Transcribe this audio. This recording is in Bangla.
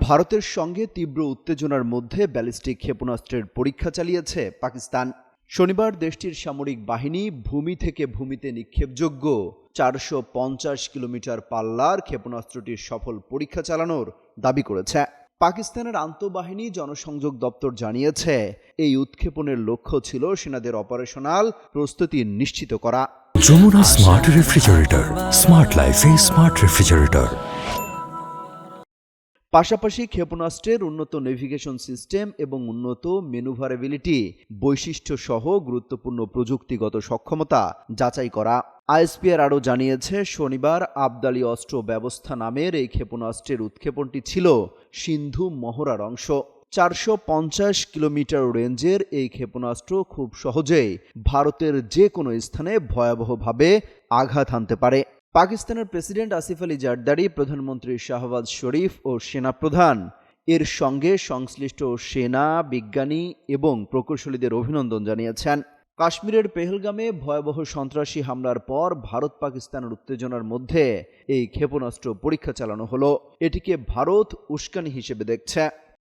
ভারতের সঙ্গে তীব্র উত্তেজনার মধ্যে ব্যালিস্টিক ক্ষেপণাস্ত্রের পরীক্ষা চালিয়েছে পাকিস্তান। শনিবার দেশটির সামরিক বাহিনী ভূমি থেকে ভূমিতে নিক্ষেপযোগ্য 450 কিলোমিটার পাল্লার ক্ষেপণাস্ত্রটির সফল পরীক্ষা চালানোর দাবি করেছে। পাকিস্তানের আন্তঃবাহিনী জনসংযোগ দপ্তর জানিয়েছে, এই উৎক্ষেপণের লক্ষ্য ছিল সেনাদের অপারেশনাল প্রস্তুতি নিশ্চিত করা। যমুনা স্মার্ট রেফ্রিজারেটর, স্মার্ট লাইফে স্মার্ট রেফ্রিজারেটর। পাশাপাশি ক্ষেপণাস্ত্রের উন্নত নেভিগেশন সিস্টেম এবং উন্নত ম্যানুভারেবিলিটি বৈশিষ্ট্য সহ গুরুত্বপূর্ণ প্রযুক্তিগত সক্ষমতা যাচাই করা। আইএসপিআর আরও জানিয়েছে, শনিবার আবদালি অস্ত্র ব্যবস্থা নামের এই ক্ষেপণাস্ত্রের উৎক্ষেপণটি ছিল সিন্ধু মহড়ার অংশ। 450 কিলোমিটার রেঞ্জের এই ক্ষেপণাস্ত্র খুব সহজেই ভারতের যে কোনো স্থানে ভয়াবহভাবে আঘাত হানতে পারে। পাকিস্তানের প্রেসিডেন্ট আসিফ আলী জারদারি, প্রধানমন্ত্রী শাহবাজ শরীফ ও সেনাপ্রধান এর সঙ্গে সংশ্লিষ্ট সেনা, বিজ্ঞানী এবং প্রকৌশলীদের অভিনন্দন জানিয়েছেন। কাশ্মীরের পেহেলগামে ভয়াবহ সন্ত্রাসী হামলার পর ভারত পাকিস্তানের উত্তেজনার মধ্যে এই ক্ষেপণাস্ত্র পরীক্ষা চালানো হলো। এটিকে ভারত উস্কানি হিসেবে দেখছে।